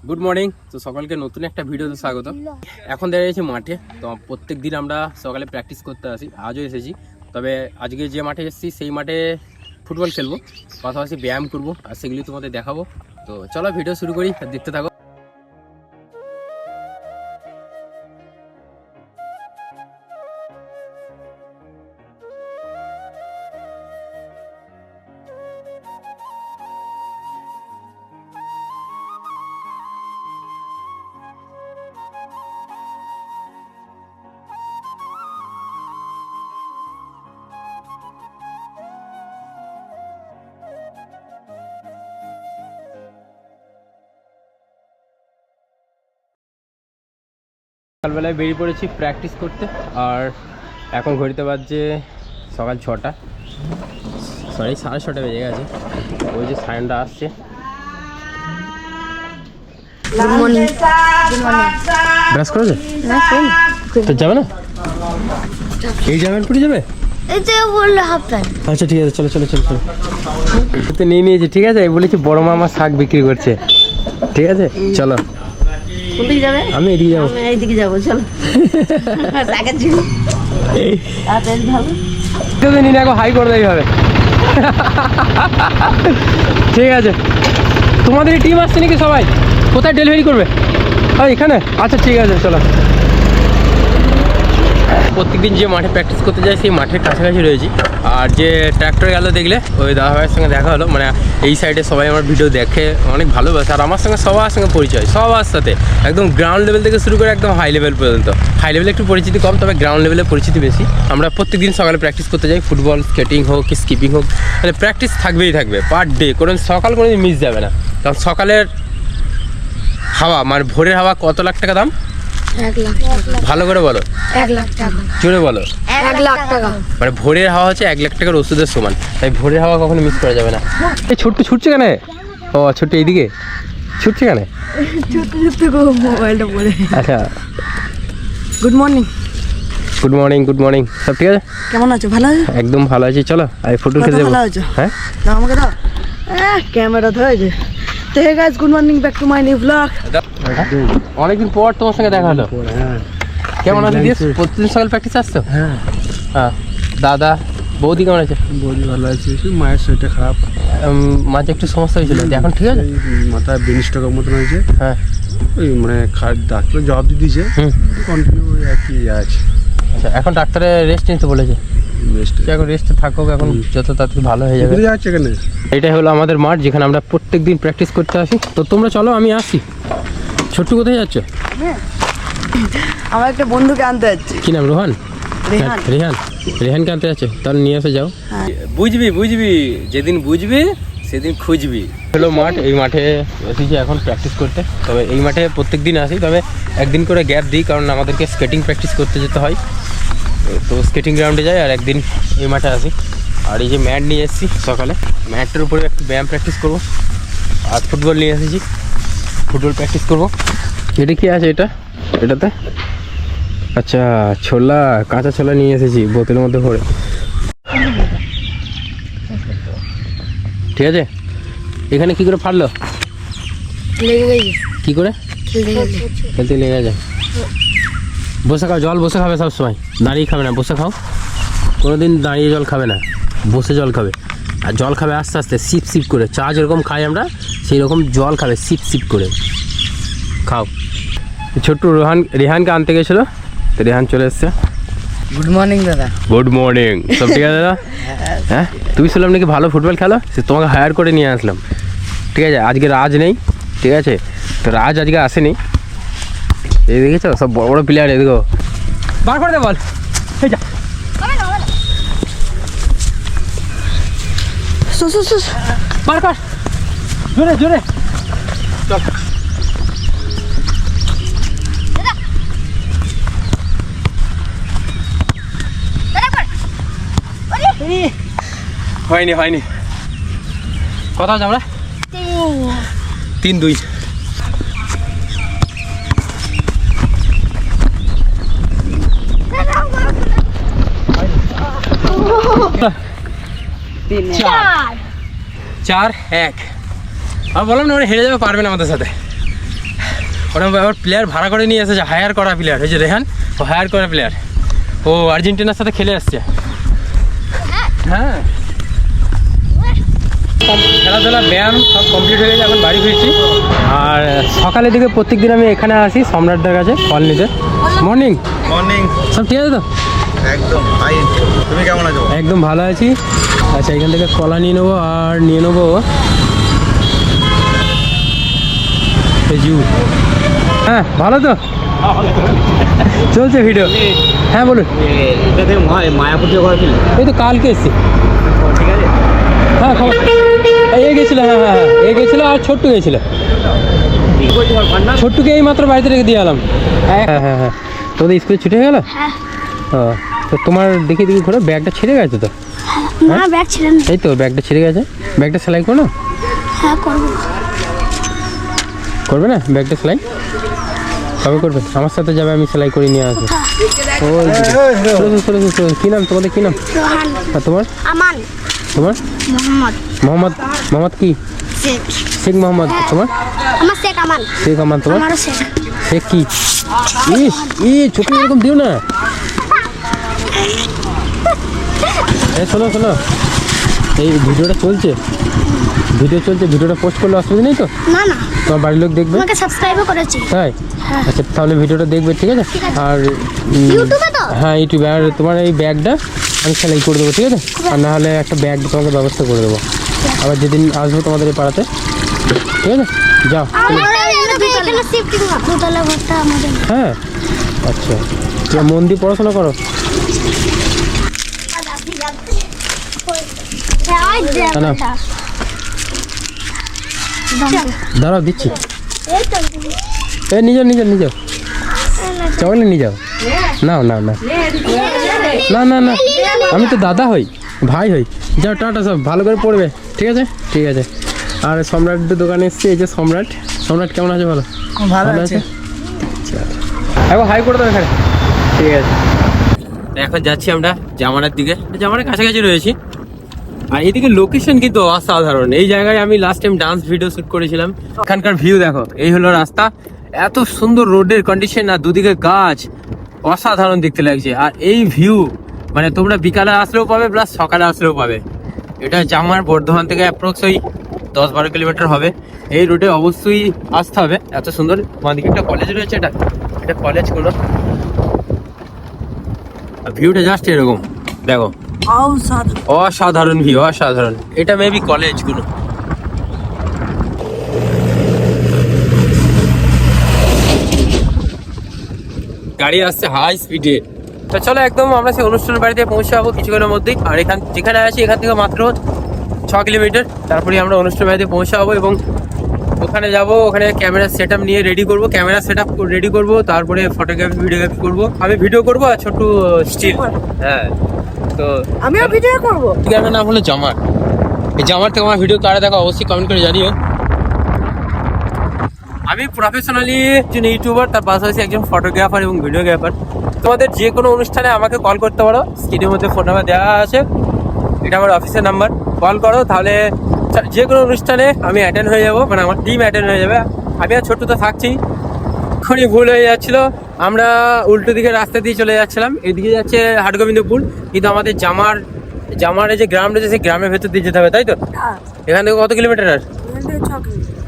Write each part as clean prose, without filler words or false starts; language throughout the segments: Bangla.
Good morning. তো সকালকে নতুন একটা ভিডিওতে স্বাগত। এখন দাঁড়িয়েছি মাঠে। তো প্রত্যেক দিন আমরা সকালে প্র্যাকটিস করতে আসি, আজও এসেছি। তবে আজকে যে মাঠে এসেছি সেই মাঠে ফুটবল খেলবো, পাশাপাশি ব্যায়াম করবো, আর সেগুলি তোমাদের দেখাবো। তো চলো ভিডিও শুরু করি, দেখতে থাকো। সকালবেলায় বেরিয়ে পড়েছি প্র্যাকটিস করতে, আর এখন ঘড়িতে বাজছে সকাল 6টা, সরি 6:30 বেজে গেছে। ওই যে সায়নটা আসছে। ব্রাশ করেছে তো যাবে না? এই জামের পরে যাবে? আচ্ছা ঠিক আছে, চলো চলো চলো চলো। তো নিয়ে নিয়েছি, ঠিক আছে। বলেছি বড় মামা শাক বিক্রি করছে, ঠিক আছে চলো। আমি এদিকে যাবো, এইদিকে যাবো, চলো। হাই করে দেয় হবে, ঠিক আছে। তোমাদের টিম আসছে নাকি? সবাই কোথায় ডেলিভারি করবে? এখানে? আচ্ছা ঠিক আছে চলো। প্রত্যেকদিন যে মাঠে প্র্যাকটিস করতে যাই সেই মাঠের কাছাকাছি রয়েছি। আর যে ট্র্যাক্টর গেল দেখলে, ওই দাদা ভাইয়ের সঙ্গে দেখা হলো। মানে এই সাইডে সবাই আমার ভিডিও দেখে, অনেক ভালোবাসে। আর আমার সঙ্গে সবার সঙ্গে পরিচয়, সবার সাথে একদম গ্রাউন্ড লেভেল থেকে শুরু করে একদম হাই লেভেল পর্যন্ত। হাই লেভেলে একটু পরিচিতি কম, তবে গ্রাউন্ড লেভেলে পরিচিতি বেশি। আমরা প্রত্যেকদিন সকালে প্র্যাকটিস করতে যাই, ফুটবল, স্কেটিং হোক কি স্কিপিং হোক, মানে প্র্যাকটিস থাকবেই থাকবে পার ডে। কোনো সকাল কোনো দিন মিস যাবে না। কারণ সকালের হাওয়া, মানে ভোরের হাওয়া কত লাখ টাকা দাম? 1 লাখ। ভালো করে বলো। 1 লাখ টাকা। জোরে বলো। 1 লাখ টাকা। মানে ভোরের হাওয়া হচ্ছে 1 লাখ টাকার ওষুধের সমান। তাই ভোরের হাওয়া কখনো মিস করা যাবে না। এই ছোট্ট ছুটছে কেন? ও ছোট্ট এইদিকে ছুটছে কেন? মোবাইলটা পড়ে। আচ্ছা, good morning. Good morning. Good morning. সব ঠিক আছে? কেমন আছো? ভালো আছো? একদম ভালো আছি। চলো আই ফুটবল খেলতে যাবো। ভালো আছো? হ্যাঁ দাও আমাকে দাও। ক্যামেরা ধরেছে। তো hey guys, good morning, back to my new blog. অনেকদিন পর তোমার সঙ্গে দেখা হলো। কেমন আছো দিস? প্রতিদিন সকাল প্র্যাকটিস আসছো? হ্যাঁ হ্যাঁ। দাদা বৌদি কেমন আছে? বৌদি ভালো আছে, মায়ের শরীরটা খারাপ, মাঝে একটু সমস্যা হয়েছিল, এখন ঠিক আছে? মাথা বেনিস্টকের মতন হয়েছে। হ্যাঁ, ওই মানে ডাক্তার জবাব দিয়ে দিয়েছে, কন্টিনিউ একই আছে। আচ্ছা, এখন ডাক্তারে রেস্ট নিতে বলেছে। এখন রেস্টে থাকুক, এখন যত তাড়াতাড়ি ভালো হয়ে যাবে। যাচ্ছে এখানে। এটাই হলো আমাদের মাঠ, যেখানে আমরা প্রত্যেক দিন প্র্যাকটিস করতে আসি। তো তোমরা চলো, আমি আসি। ছোট্টু কোথায় যাচ্ছ? আমার একটা বন্ধুকে আনতে যাচ্ছি। কি নাম? রোহান? রেহান। রেহান? রেহানকে আনতে যাচ্ছে? তাহলে নিয়ে এসে যাও। বুঝবি বুঝবি, যেদিন বুঝবি সেদিন খুঁজবি। হলো মাঠ, এই মাঠে এসেছি এখন প্র্যাকটিস করতে। তবে এই মাঠে প্রত্যেক দিন আসি, তবে একদিন করে গ্যাপ দিই, কারণ আমাদেরকে স্কেটিং প্র্যাকটিস করতে যেতে হয়। তো স্কেটিং গ্রাউন্ডে যাই, আর একদিন এই মাঠে আসি। আর এই যে ম্যাট নিয়ে এসেছি, সকালে ম্যাটের উপরে একটু ব্যায়াম প্র্যাকটিস করবো। আর ফুটবল নিয়ে এসেছি, ফুটবল প্র্যাকটিস করবো। এটা কি আছে এটাতে? আচ্ছা, ছোলা, কাঁচা ছোলা নিয়ে এসেছি বোতলের মধ্যে ভরে। ঠিক আছে। এখানে কি করে ফাটলো? লেগে গেছে। কি করে? খেলতে লেগে যায়। বসে খাও, জল বসে খাবে সবসময়, দাঁড়িয়ে খাবে না। বসে খাও, কোনোদিন দাঁড়িয়ে জল খাবে না, বসে জল খাবে। আর জল খাবে আস্তে আস্তে, সিপ সিপ করে। চা যেরকম খাই আমরা, সেই রকম জল খাবে সিপ সিপ করে। খাও। ছোট্টু রেহানকে আনতে গেছিলো, তো রেহান চলে এসছে। গুড মর্নিং দাদা। Good morning. সব ঠিক আছে দাদা? হ্যাঁ, তুমি শুনলাম নাকি ভালো ফুটবল খেলো, সে তোমাকে হায়ার করে নিয়ে আসলাম। ঠিক আছে, আজকে রাজ নেই, ঠিক আছে? তো রাজ আজকে আসেনি। এই দেখেছো, সব বড় বড় প্লেয়ার। এদিকেও বার করে দে বল। এই যা, বার কর, জোরে জোরে চল। হয়নি। কথা হচ্ছে আমরা 3-2। চার এক। আর বললাম না, ওরা হেরে যাবে, পারবে না আমাদের সাথে। ওরা আবার প্লেয়ার ভাড়া করে নিয়ে এসেছে, হায়ার করা প্লেয়ার, এই যে রেহান, ও হায়ার করা প্লেয়ার, ও আর্জেন্টিনার সাথে খেলে আসছে। হ্যাঁ, খেলাধুলা ব্যায়াম সব কমপ্লিট হয়ে গেছে, এখন বাড়ি ফিরছি। আর সকালের দিকে প্রত্যেকদিন আমি এখানে আসি সম্রাটদের কাছে ফল নিতে। Morning morning. সব ঠিক আছে তো? একদম ফাইন। তুমি কেমন আছো? একদম ভালো আছি। আচ্ছা, এখান থেকে কলা নিয়ে নেবো, আর নিয়ে নেবো খেজুর। হ্যাঁ, ভালো তো চলছে ভিডিও? হ্যাঁ বলুন। এটা থেকে মায়াপুর থেকে ঘর কিনলে? এই তো কালকে এসছি। ঠিক আছে। হ্যাঁ, খবর এ গেছিলো, হ্যাঁ হ্যাঁ হ্যাঁ, এ গেছিলো আর ছোট্টু গেছিলো। ছোট্টুকে এই মাত্র বাড়িতে রেখে দিয়ে এলাম। হ্যাঁ হ্যাঁ হ্যাঁ, তোদের স্কুলে ছুটি হয়ে গেল? ও, তো তোমার দেখি ঘোরো, ব্যাগটা ছিঁড়ে গেছে তো? না, ব্যাগ ছিল না। এই তো ব্যাগটা ছিঁড়ে গেছে, ব্যাগটা সেলাই করো না? হ্যাঁ, করবো। করবে না ব্যাগটা সেলাই? কবে করবে? আমার সাথে যাবে, আমি সেলাই করে নিয়ে আসবো। ও কী নাম তোমাদের, কী নাম? রোহান। আর তোমার? আমান। তোমার? মোহাম্মদ। মোহাম্মদ। মোহাম্মদ কি? শেখ। শেখ মোহাম্মদ। তোমার? আমার শেখ আমান। শেখ আমান। তোমার? আমারও শেখ। শেখ কি? চোখে এরকম দিও না। শোনো শোনো, এই ভিডিওটা চলছে, ভিডিওটা পোস্ট করলে অসুবিধা নেই তো? না না, তোমার বাড়ির লোক দেখবে? তোমাকে সাবস্ক্রাইবও করেছি। তাই? আচ্ছা, তাহলে ভিডিওটা দেখবে, ঠিক আছে? আর ইউটিউবে তো? হ্যাঁ, ইউটিউবে। আর তোমার এই ব্যাগটা আমি সেলাই করে দেবো, ঠিক আছে? আর না হলে একটা ব্যাগ তোমাকে ব্যবস্থা করে দেবো আবার যেদিন আসবো তোমাদের এই পাড়াতে, ঠিক আছে? যাও। দুতলা ঘরটা আমাদের। হ্যাঁ, আচ্ছা, ঠিক, মন দিয়ে পড়াশোনা করো। দাঁড়াও, দিচ্ছি। এই নিয়ে যাও চকলেট নিয়ে যাও। নাও, না, আমি তো দাদা হই, ভাই হই। যাও, টাটা, সব ভালো করে পড়বে, ঠিক আছে? ঠিক আছে। আর সম্রাটের দোকানে এসছি, এই যে সম্রাট কেমন আছে? ভালো আছে। এখন হাই করে দাও এখানে, ঠিক আছে? এখন যাচ্ছি আমরা জামানের দিকে, জামানের কাছাকাছি রয়েছি। আর এদিকে লোকেশন কিন্তু অসাধারণ। এই জায়গায় আমি last time dance video shoot করেছিলাম। এখানকার ভিউ দেখো, এই হলো রাস্তা, এত সুন্দর রোডের কন্ডিশন, আর দুদিকে গাছ, অসাধারণ দেখতে লাগছে। আর এই ভিউ মানে তোমরা বিকালে আসলেও পাবে, প্লাস সকালে আসলেও পাবে। এটা জামার বর্ধমান থেকে অ্যাপ্রক্স ওই 10-12 কিলোমিটার হবে। এই রোডে অবশ্যই আসতে হবে, এত সুন্দর। ওদিকে একটা কলেজ রয়েছে, এটা কলেজ কোনো, ভিউটা জাস্ট এরকম দেখো, অসাধারণ ভিউ, অসাধারণ। এটা মেবি কলেজ কোনো। গাড়ি আসছে হাই স্পিডে। তো চলো, একদম আমরা সেই অনুষ্ঠানের বাড়িতে পৌঁছে যাবো কিছুক্ষণের মধ্যেই। আর যেখানে আছি এখান থেকে মাত্র 6 কিলোমিটার, তারপরে আমরা অনুষ্ঠান বাড়িতে পৌঁছে যাবো এবং ওখানে যাব। ওখানে ক্যামেরা সেট আপ নিয়ে রেডি করবো, তারপরে ফটোগ্রাফি ভিডিওগ্রাফি করবো। আমি ভিডিও করবো আর ছোট্ট স্টিল। হ্যাঁ, তো আমিও ভিডিও করবো। আমার নাম হলো জামার। এই জামার থেকে আমার ভিডিও কারা দেখো অবশ্যই কমেন্ট করে জানিও। আমি প্রফেশনালি একজন ইউটিউবার, তার পাশাপাশি একজন ফটোগ্রাফার এবং ভিডিওগ্রাফার। তোমাদের যে কোনো অনুষ্ঠানে আমাকে কল করতে পারো, স্ক্রিনের মধ্যে ফোন নাম্বার দেওয়া আছে, এটা আমার অফিসের নাম্বার। কল করো, তাহলে যে কোনো অনুষ্ঠানে আমি অ্যাটেন্ড হয়ে যাবো, মানে আমার টিম অ্যাটেন্ড হয়ে যাবে। আমি আর ছোট্ট তো থাকছি। এখনই ভুল হয়ে যাচ্ছিলো, আমরা উল্টো দিকে রাস্তা দিয়ে চলে যাচ্ছিলাম, এদিকে যাচ্ছে হাটগোবিন্দপুর, কিন্তু আমাদের জামার যে গ্রাম রয়েছে সেই গ্রামের ভেতর দিয়ে যেতে হবে, তাই তো? এখান থেকে কত কিলোমিটার?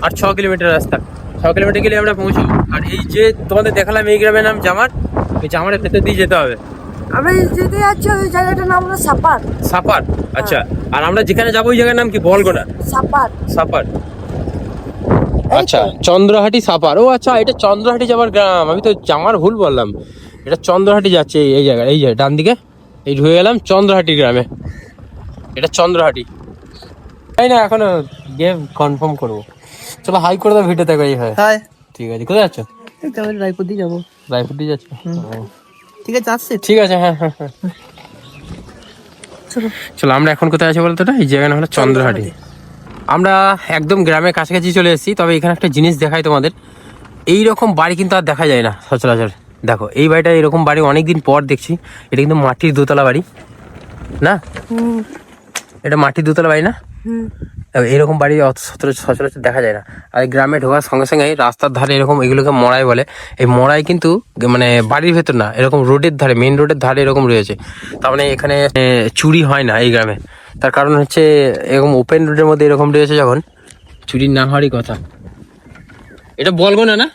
আর 6 কিলোমিটার রাস্তা। 6 কিলোমিটার গেলে আমরা পৌঁছাবো। আর এই যে তোমাদের দেখালাম এই গ্রামের নাম জামার, এই জামারের ভেতর দিয়ে যেতে হবে। আমরা যেতে যাচ্ছি ওই জায়গাটার নাম হলো সাপার। আচ্ছা, আর আমরা যেখানে যাবো ওই জায়গার নাম কি? বলগোনা। সাপার। আচ্ছা, চন্দ্রহাটি সাপার। ও আচ্ছা, এটা চন্দ্রহাটি যাবার গ্রাম, আমি তো জামার ভুল বললাম। এটা চন্দ্রহাটি যাচ্ছে, এই জায়গায়, এই যে ডান দিকে এই ঢুকে গেলাম চন্দ্রহাটি গ্রামে। এটা চন্দ্রহাটি, তাই না? এখনো গিয়ে কনফার্ম করবো। চলো হাই করে দাও ভিডিওতে। হয়, ঠিক আছে। কোথায় যাচ্ছ? রায়পুর দিয়ে যাবো। রায়পুর দিয়ে যাচ্ছ? ঠিক আছে, আসছে। ঠিক আছে, হ্যাঁ। চলো, আমরা এখন কোথায় আছি বলতো? এই জায়গাটা হলো চন্দ্রহাটি। আমরা একদম গ্রামের কাছাকাছি চলে এসেছি। তবে এখানে একটা জিনিস দেখাই তোমাদের, এইরকম বাড়ি কিন্তু আর দেখা যায় না সচরাচর। দেখো, এই বাড়িটা এরকম বাড়ি অনেকদিন পর দেখছি। এটা কিন্তু মাটির দোতলা বাড়ি না? এটা মাটির দোতলা বাড়ি না? এরকম বাড়ি সচরাচর দেখা যায় না। আর এই গ্রামে ঢোকার সঙ্গে সঙ্গে রাস্তার ধারে এরকম এগুলোকে মড়াই বলে। এই মড়াই কিন্তু মানে বাড়ির ভেতর না, এরকম রোডের ধারে, মেন রোডের ধারে এরকম রয়েছে। তার মানে এখানে চুরি হয় না এই গ্রামে। তার কারণ হচ্ছে এরকম ওপেন রোডের মধ্যে এরকম রয়েছে যখন, চুরি না হওয়ারই কথা। এটা বলবো না না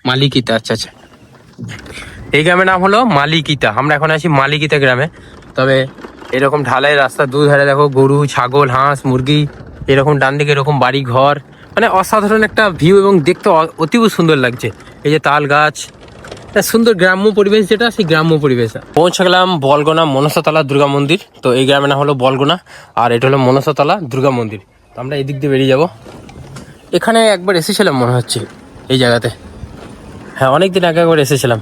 মালিকিতা। আচ্ছা আচ্ছা, এই গ্রামের নাম হলো মালিকিতা। আমরা এখন আছি মালিকিতা গ্রামে। তবে এরকম ঢালাই রাস্তা দুধারে দেখো গরু, ছাগল, হাঁস, মুরগি, এরকম ডান দিকে এরকম বাড়ি ঘর, মানে অসাধারণ একটা ভিউ এবং দেখতে অতীব সুন্দর লাগছে। এই যে তাল গাছ, সুন্দর গ্রাম্য পরিবেশ, যেটা সেই গ্রাম্য পরিবেশ। পৌঁছে গেলাম বলগোনা মনসাতলা দুর্গা মন্দির। তো এই গ্রামের নাম হলো বলগোনা, আর এটা হলো মনসাতলা দুর্গা মন্দির। তো আমরা এদিক দিয়ে বেরিয়ে যাব। এখানে একবার এসেছিলাম মনে হচ্ছে এই জায়গাতে, হ্যাঁ অনেকদিন আগে একবার এসেছিলাম।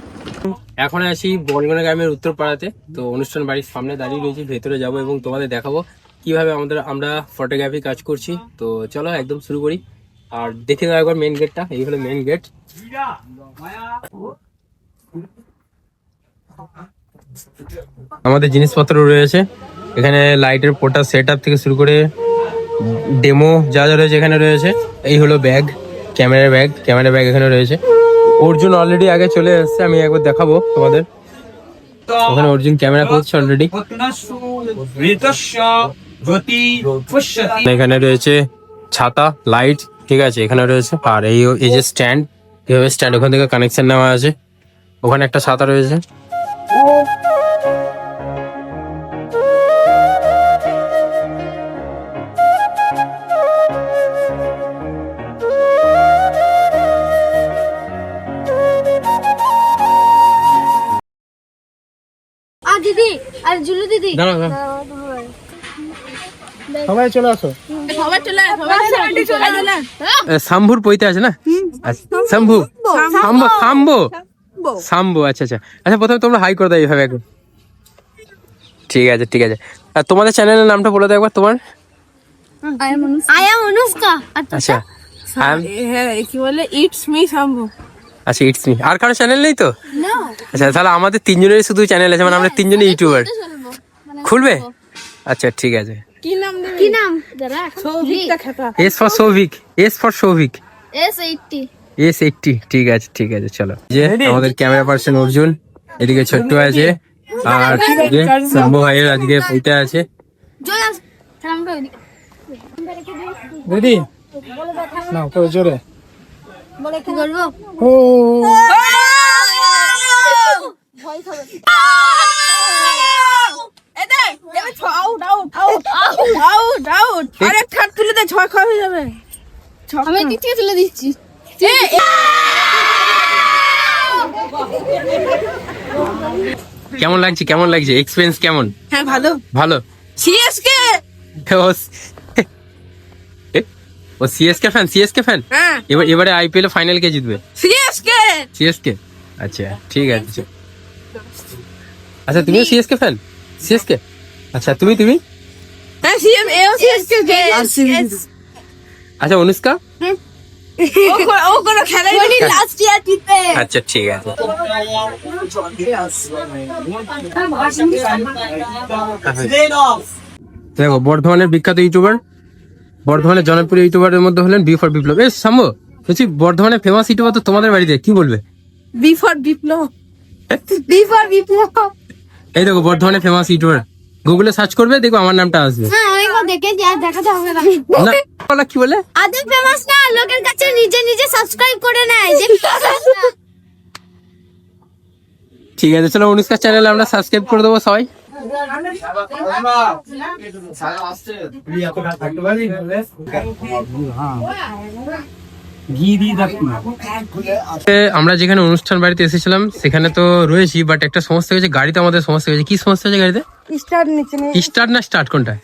এখন আছি বলগোনা গ্রামের উত্তর পাড়াতে। তো অনুষ্ঠান বাড়ির সামনে দাঁড়িয়ে রয়েছি, ভেতরে যাব এবং তোমাদের দেখাবো কিভাবে আমরা ফটোগ্রাফি কাজ করছি। তো চলো একদম শুরু করি। আর দেখে দাও একবার মেন গেটটা, এই হলো মেন গেট। আমাদের জিনিসপত্র রয়েছে এখানে, লাইটের পোটা সেট আপ থেকে শুরু করে ডেমো যা যা রয়েছে এখানে রয়েছে। এই হলো ব্যাগ, ক্যামেরা ব্যাগ এখানে রয়েছে। অর্জুন অলরেডি আগে চলে এসেছে, আমি একবার দেখাবো তোমাদের। ওখানে অর্জুন ক্যামেরা করছে অলরেডি। এখানে রয়েছে ছাতা, লাইট, ঠিক আছে এখানে রয়েছে। আর এই যে স্ট্যান্ড, এইভাবে স্ট্যান্ড, ওখান থেকে কানেকশন নেওয়া আছে। ওখানে একটা ছাতা রয়েছে। আর দিদি, আর জুলু দিদি, সবাই চলে আসো। শাম্ভুর পইতে আছে না? শাম্ভু, আচ্ছা আচ্ছা আচ্ছা। প্রথমে তোমরা হাই করে দাও এইভাবে একবার। ঠিক আছে ঠিক আছে। আর তোমাদের চ্যানেলের নামটা বলে দাও একবার তোমার। আয়া অনুষ্কা। আচ্ছা কি বলে, ইটস মি শাম্ভু। আচ্ছা ইটস মি। আর কারো চ্যানেল নেই তো? আচ্ছা তাহলে আমাদের তিনজনেরই শুধু চ্যানেল আছে, মানে আমরা তিনজনই ইউটিউবার। খুলবে? আচ্ছা ঠিক আছে। কি নাম দেবে? কি নাম? সৌভিকটা খেতা। S for Souvik, S80। S80। ঠিক আছে ঠিক আছে, চলো। যে আমাদের ক্যামেরা পার্সন অর্জুন, এদিকে ছোট্ট আছে, আর যে শম্ভু ভাইয়ের আজকে পইতে আছে। জোরে সালামটা ওইদিকে। দিদি নাও তো জোরে। বলে কি বলবো? ও ভয় খাবে। আরে ঠাট তুলে দে, ছয় খাওয়া হয়ে যাবে। আমি দিক থেকে তুলে দিচ্ছি। কেমন লাগছে এক্সপেরিয়েন্স কেমন? হ্যাঁ ভালো ভালো। সিএসকে। ও সিএসকে ফ্যান। হ্যাঁ এবারে আইপিএল এ ফাইনাল কে জিতবে? সিএসকে। আচ্ছা ঠিক আছে। আচ্ছা তুমিও সিএসকে ফ্যান? সিএসকে, আচ্ছা তুমি হ্যাঁ সিএসকে। আচ্ছা অনুষ্কা? ও কোনো খেলাই নি, লাস্ট ইয়ার জিতবে। আচ্ছা ঠিক আছে। দেখো বর্ধমানের বিখ্যাত ইউটিউবার, বর্ধমানের জনপ্রিয় ইউটিউবারের মধ্যে হলেন বি ফর বিপ্লব। সাম্য বলছি, বর্ধমানের ফেমাস ইউটিউবার তো তোমাদের বাড়িতে, কি বলবে? বি ফর বিপ্লব। এই দেখো বর্ধমানের ফেমাস ইউটিউবার, গুগলে সার্চ করবে, দেখো আমার নামটা আসবে। হ্যাঁ অনেকবার দেখে যা, দেখাতে হবে না। না কি বলে? আদৌ ফেমাস না, লোকের কাছে নিজে সাবস্ক্রাইব করে নেয় যে ফেমাস না। ঠিক আছে চলো, অনুষ্কার চ্যানেলে আমরা সাবস্ক্রাইব করে দেবো সবাই। আমরা যেখানে অনুষ্ঠান বাড়িতে এসেছিলাম সেখানে তো রয়েছি, বাট একটা সমস্যা হয়েছে, গাড়িতে আমাদের সমস্যা হয়েছে। কি সমস্যা হয়েছে গাড়িতে? স্টার্ট না স্টার্ট কোনটা?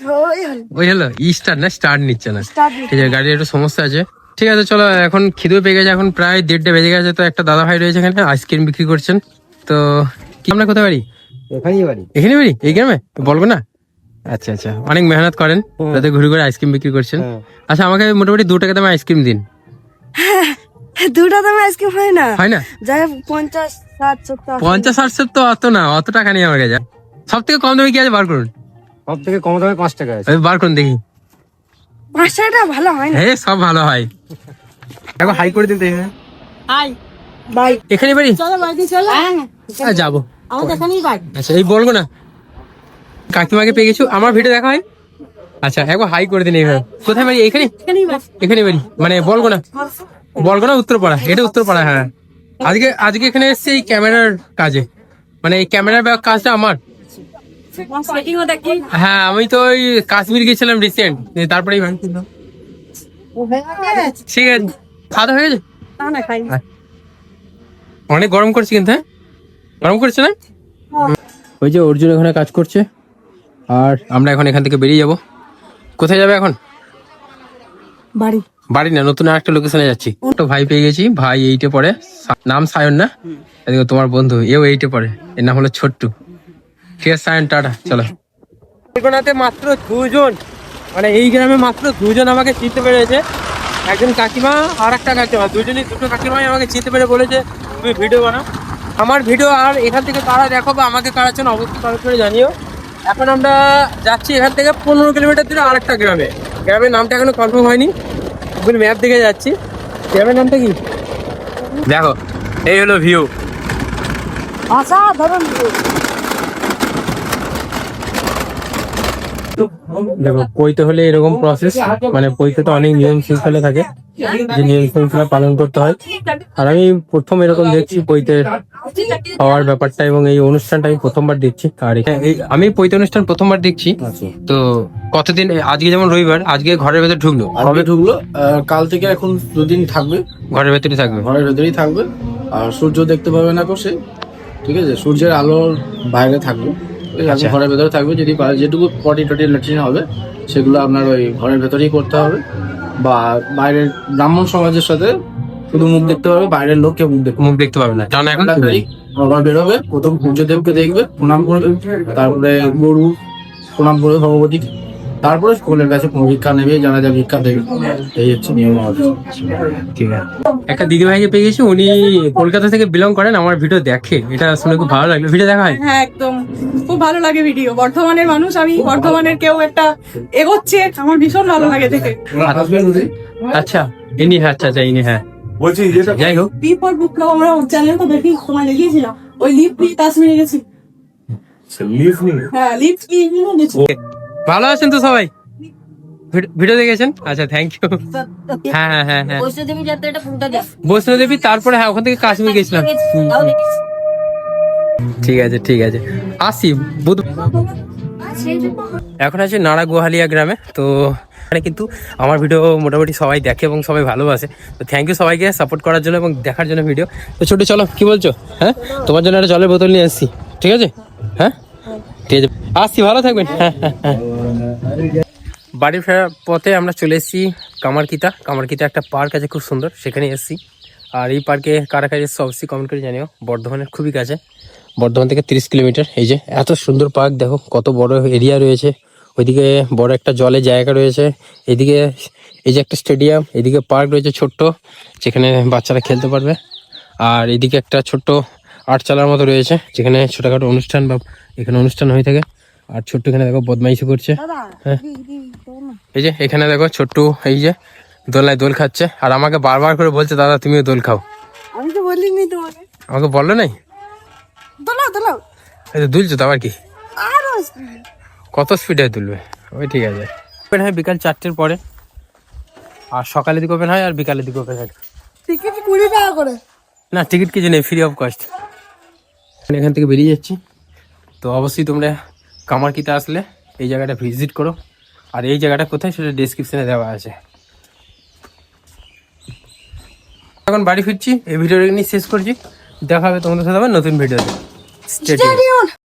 ওই হলো স্টার্ট না স্টার্ট নিচ্ছে না। ঠিক আছে, গাড়ির একটু সমস্যা আছে। ঠিক আছে চলো, এখন খিদেও পেয়ে গেছে, এখন প্রায় 1:30 বেজে গেছে। তো একটা দাদা ভাই রয়েছে এখানে, আইসক্রিম বিক্রি করছেন। তো কি আমরা কোথায় বাড়ি? এখানে বাড়ি, এই গ্রামে বলবো না? আচ্ছা আচ্ছা, অনেক মেহনত করেন যাতে ঘুরে ঘুরে আইসক্রিম বিক্রি করছেন। আচ্ছা আমাকে মোটামুটি 2 টাকা দামে আইসক্রিম দিন। 2 টাকা দামে আইসক্রিম হয় না? যাই 50, 60, 70। 50, 60 তো অত না, অত টাকা নেই আমার কাছে। সব থেকে কম দামে কি আছে বার করুন। সব থেকে কম দামে 5 টাকা আছে। আমি বার করুন দেখি। 5 টাকাটা ভালো হয় না। হ্যাঁ সব ভালো হয়। একবার হাই করে দিন তো এখানে। High by. এখানে বাড়ি? চলো বাড়ি চলো। হ্যাঁ যাবো। আমাদের এখানেই বাড়ি। আচ্ছা এই বলবো না, কাকিমাকে পেয়ে গেছো, আমার ভিডিও দেখা হয়। আচ্ছা একবার হাই করে দিন এইভাবে। কোথায় বাড়ি? এখানে? এখানেই বাড়ি। এখানে বাড়ি মানে বলবো না, বলবো না, উত্তরপাড়া। এটা উত্তরপাড়া। হ্যাঁ আজকে এখানে এসেছি এই ক্যামেরার কাজে, মানে এই ক্যামেরার কাজটা আমার। সেটিংও দেখি। হ্যাঁ আমি তো ওই কাশ্মীর গেছিলাম রিসেন্ট, তারপরেই ভাঙ কিনলাম। ঠিক আছে, খাওয়া দাওয়া হয়ে গেছে? না না খাই। অনেক গরম করছে কিন্তু। হ্যাঁ গরম করছে না? ওই যে অর্জুন ওখানে কাজ করছে, আর আমরা এখন এখান থেকে বেরিয়ে যাব। কোথায় যাবে এখন? বাড়ি। বাড়ি না, নতুন আরেকটা লোকেশনে যাচ্ছি। তো ভাই পেয়ে গেছি, ভাই এইটে পড়ে, নাম সায়ন না? এদিকে তোমার বন্ধু, এও এইটে পড়ে, এর নাম হলো ছোট্টু। ঠিক আছে সায়ন, টাটা, চলো। ঠিকানাতে মাত্র 2 জন, মানে এই গ্রামে মাত্র 2 জন আমাকে চিনতে পেরেছে। একজন কাকিমা আর একটা কাকিমা, দুটো কাকিমাই আমাকে চিনতে পেরে বলেছে তুমি ভিডিও বানাও। আমার ভিডিও আর এখান থেকে কারা দেখো বা আমাকে কারা চেন অবশ্যই কমেন্ট করে জানিও। এখন আমরা যাচ্ছি এখান থেকে 15 কিলোমিটার দূরে আরেকটা গ্রামে। গ্রামের নামটা এখনো কনফার্ম হয়নি, গুগল ম্যাপ দেখে যাচ্ছি। গ্রামের নামটা কি দেখো, এই হলো ভিউ। আচ্ছা ধরুন দেখো পইতে হলে এরকম প্রসেস, মানে পইতে তো অনেক নিয়ম শৃঙ্খলা থাকে, যে নিয়ম শৃঙ্খলা পালন করতে হয়। আর আমি প্রথম এরকম দেখছি পইতে হওয়ার ব্যাপারটা, এবং এই অনুষ্ঠানটা আমি প্রথমবার দেখছি। আর আমি পইতে অনুষ্ঠান প্রথমবার দেখছি। তো কতদিন, আজকে যেমন রবিবার, আজকে ঘরের ভেতর ঢুকলো, কবে ঢুকলো? কাল থেকে এখন 2 দিন থাকবে, ঘরের ভেতরই থাকবে। ঘরের ভেতরেই থাকবে। আর সূর্য দেখতে পাবে না কো সে, ঠিক আছে? সূর্যের আলোর বাইরে থাকবে, আচ্ছা। ঘরের ভেতরে থাকবে। যদি যেটুকু পটি টটি ল্যাট্রিন হবে সেগুলো আপনার ওই ঘরের ভেতরেই করতে হবে। বা বাইরের ব্রাহ্মণ সমাজের সাথে শুধু মুখ দেখতে পাবে, বাইরের লোক কেউ মুখ দেখতে পাবে না, জানো এখন ঘর বেরোবে, প্রথম সূর্যদেবকে দেখবে, প্রণাম করবে, তারপরে গরু প্রণাম করবে ভগবতী, তারপরে সকলের কাছে ভিক্ষা নেবে, যারা যা ভিক্ষা দেবে। এই হচ্ছে নিয়ম আমাদের। ঠিক আছে। একটা দিদি ভাইকে পেয়ে গেছি, উনি কলকাতা থেকে বিলং করেন, আমার ভিডিও দেখে, এটা শুনে খুব ভালো লাগলো। ভিডিও দেখা হয়? হ্যাঁ একদম খুব ভালো লাগে ভিডিও। বর্ধমানের মানুষ, আমি বর্ধমানের কেউ একটা এগোচ্ছে, আমার ভীষণ ভালো লাগে দেখে। আচ্ছা ইনি, আচ্ছা আচ্ছা ইনি, হ্যাঁ বলছি যাই হোক। বিপর বিপ্লব আমরা চ্যানেল তো দেখি, তোমায় দেখিয়েছিলাম ওই লিফট নিয়ে কাশ্মীরে গেছি। হ্যাঁ লিফট নিয়ে গেছি। ভালো আছেন তো সবাই? ভিডিও দেখেছেন? আচ্ছা থ্যাংক ইউ। হ্যাঁ হ্যাঁ হ্যাঁ হ্যাঁ, বৈষ্ণোদেবী যাত্রাটা কোনটা দেখ? বৈষ্ণোদেবী, তারপরে হ্যাঁ ওখান থেকে কাশ্মীর গেছিলাম। ঠিক আছে ঠিক আছে, আসি বুধ। এখন আছে নাড়া গোহালিয়া গ্রামে। তো এখানে কিন্তু আমার ভিডিও মোটামুটি সবাই দেখে এবং সবাই ভালোবাসে। তো থ্যাংক ইউ সবাইকে সাপোর্ট করার জন্য এবং দেখার জন্য ভিডিও। তো ছোট চলো, কি বলছো? হ্যাঁ তোমার জন্য একটা জলের বোতল নিয়ে এসেছি, ঠিক আছে? হ্যাঁ ঠিক আছে, আসছি, ভালো থাকবেন। হ্যাঁ হ্যাঁ হ্যাঁ। বাড়ি ফেরার পথে আমরা চলে এসেছি কামারকিতা একটা পার্ক আছে খুব সুন্দর, সেখানে এসেছি। আর এই পার্কে কারা কারা এসছে অবশ্যই কমেন্ট করে জানিও। বর্ধমানের খুবই কাছে, বর্ধমান থেকে 30 কিলোমিটার। এই যে এত সুন্দর পার্ক, দেখো কত বড় এরিয়া রয়েছে। ওইদিকে বড় একটা জলের জায়গা রয়েছে, এদিকে এই যে একটা স্টেডিয়াম, এদিকে পার্ক রয়েছে ছোট্ট, যেখানে বাচ্চারা খেলতে পারবে। আর এদিকে একটা ছোট্ট আটচালার মতো রয়েছে, যেখানে ছোটখাটো অনুষ্ঠান বা এখানে অনুষ্ঠান হয়ে থাকে। আর ছোট্ট এখানে দেখো বদমাইশি করছে। হ্যাঁ এই যে এখানে দেখো ছোট্ট, এই যে দোলনায় দোল খাচ্ছে, আর আমাকে বারবার করে বলছে দাদা তুমিও দোল খাও। আমি তো বলিনি তোমাকে। আমাকে বললো নাই, দোলাও দোলাও। এই তো দুলছো তো, আবার কি আরো কত স্পিডে তুলবে? ওই ঠিক আছে। ওপেন হয় বিকাল 4টের পরে, আর সকালের দিকে ওপেন হয় আর বিকালের দিকে ওপেন হয়। টিকিট 20 টাকা করে। না টিকিট কিছু নেই, ফ্রি অফ কস্ট। এখান থেকে বেরিয়ে যাচ্ছি। তো অবশ্যই তোমরা কামারকিতা আসলে এই জায়গাটা ভিজিট করো। আর এই জায়গাটা কোথায় সেটা ডেসক্রিপশনে দেওয়া আছে। এখন বাড়ি ফিরছি, এই ভিডিওটা নিয়ে শেষ করছি। দেখা হবে তোমাদের সাথে আবার নতুন ভিডিওতে। Stay tuned.